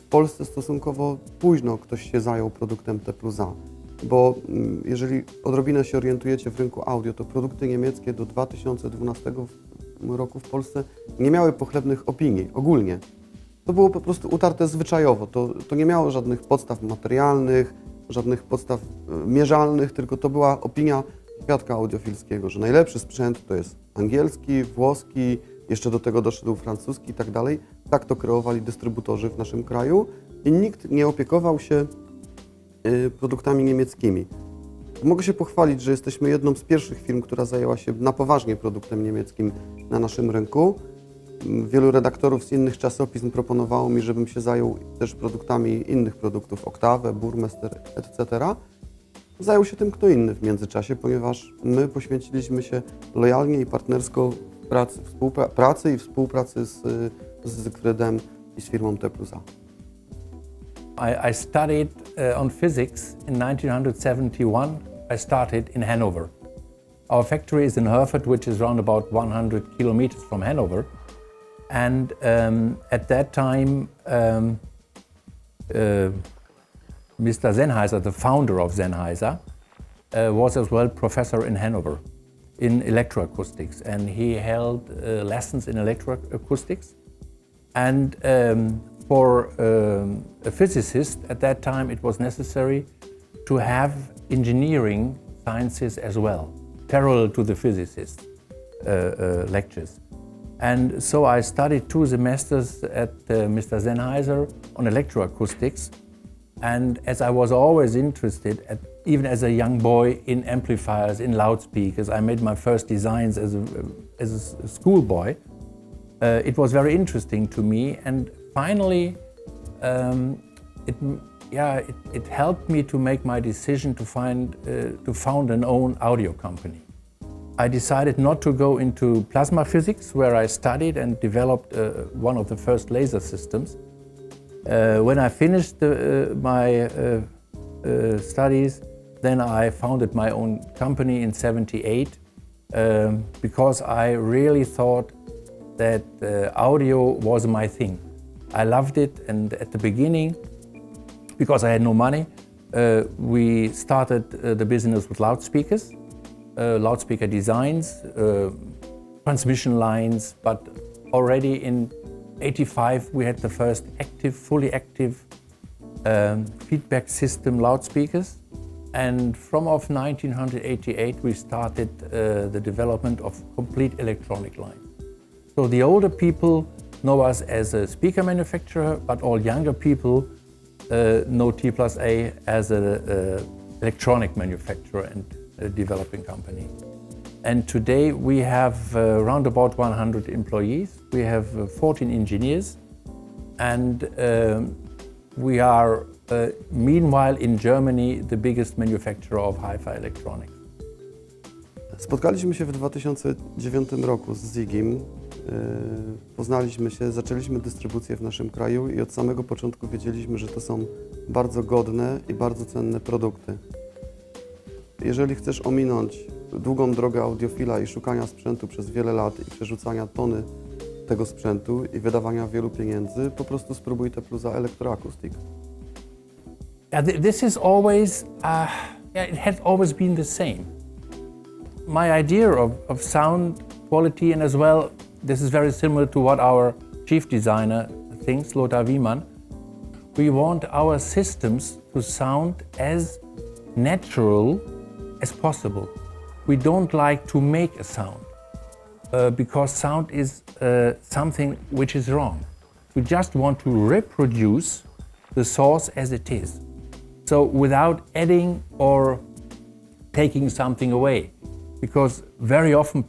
Polsce stosunkowo późno ktoś się zajął produktem T+A, bo jeżeli odrobinę się orientujecie w rynku audio, to produkty niemieckie do 2012 roku w Polsce nie miały pochlebnych opinii ogólnie. To było po prostu utarte zwyczajowo, to nie miało żadnych podstaw materialnych, żadnych podstaw mierzalnych, tylko to była opinia świadka audiofilskiego, że najlepszy sprzęt to jest angielski, włoski, jeszcze do tego doszedł francuski i tak dalej. Tak to kreowali dystrybutorzy w naszym kraju i nikt nie opiekował się produktami niemieckimi. Mogę się pochwalić, że jesteśmy jedną z pierwszych firm, która zajęła się na poważnie produktem niemieckim na naszym rynku. Wielu redaktorów z innych czasopism proponowało mi, żebym się zajął też produktami innych produktów, Oktawę, Burmester, etc. Zajął się tym kto inny w międzyczasie, ponieważ my poświęciliśmy się lojalnie i partnersko pracy i współpracy z Siegfriedem i z firmą T+A. I studied on physics in 1971. I started in Hanover. Our factory is in Herford, which is around about 100 kilometers from Hanover. And at that time, Mr. Sennheiser, the founder of Sennheiser, was as well professor in Hanover in electroacoustics, and he held lessons in electroacoustics. And for a physicist at that time, it was necessary to have engineering sciences as well, parallel to the physicist lectures. And so I studied 2 semesters at Mr. Sennheiser on electroacoustics. And as I was always interested, even as a young boy, in amplifiers, in loudspeakers, I made my first designs as a schoolboy. It was very interesting to me, and finally, it helped me to make my decision to found an own audio company. I decided not to go into plasma physics, where I studied and developed one of the first laser systems. When I finished my studies, then I founded my own company in '78 because I really thought that audio was my thing. I loved it, and at the beginning, because I had no money, we started the business with loudspeakers, loudspeaker designs, transmission lines, but already in '85 we had the first fully active feedback system loudspeakers, and from 1988 we started the development of complete electronic lines. So the older people know us as a speaker manufacturer, but all younger people know T+A as an electronic manufacturer and a developing company. And today we have around about 100 employees. We have 14 engineers, and we are meanwhile in Germany the biggest manufacturer of hi-fi electronics. Spotkaliśmy się w 2009 roku z Zigim, poznaliśmy się, zaczęliśmy dystrybucję w naszym kraju i od samego początku wiedzieliśmy, że to są bardzo godne i bardzo cenne produkty. Jeżeli chcesz ominąć długą drogę audiofila i szukania sprzętu przez wiele lat i przerzucania tony tego sprzętu i wydawania wielu pieniędzy, po prostu spróbuj T+A Electroacoustic. This is always, it has always been the same. My idea of sound quality, and as well, this is very similar to what our chief designer thinks, Lothar Wiemann. We want our systems to sound as natural as possible. We don't like to make a sound because sound is something which is wrong. We just want to reproduce the source as it is. So without adding or taking something away. Because very often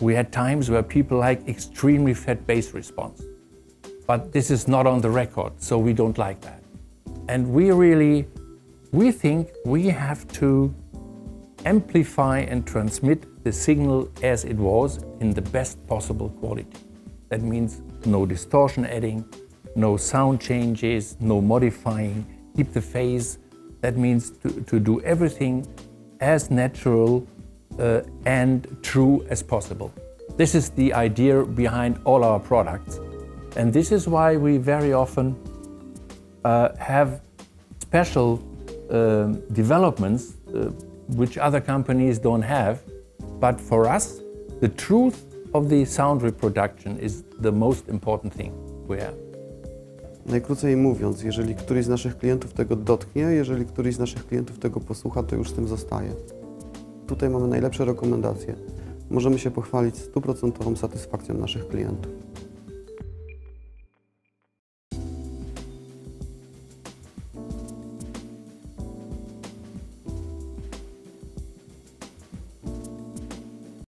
we had times where people like extremely fat bass response. But this is not on the record, so we don't like that. And we think we have to amplify and transmit the signal as it was in the best possible quality. That means no distortion adding, no sound changes, no modifying, keep the phase. That means to do everything as natural and true as possible. This is the idea behind all our products. And this is why we very often have special developments which other companies don't have. But for us, the truth of the sound reproduction is the most important thing we have. Najkrócej mówiąc, jeżeli któryś z naszych klientów tego dotknie, jeżeli któryś z naszych klientów tego posłucha, to już z tym zostaje. Tutaj mamy najlepsze rekomendacje. Możemy się pochwalić 100% satysfakcją naszych klientów.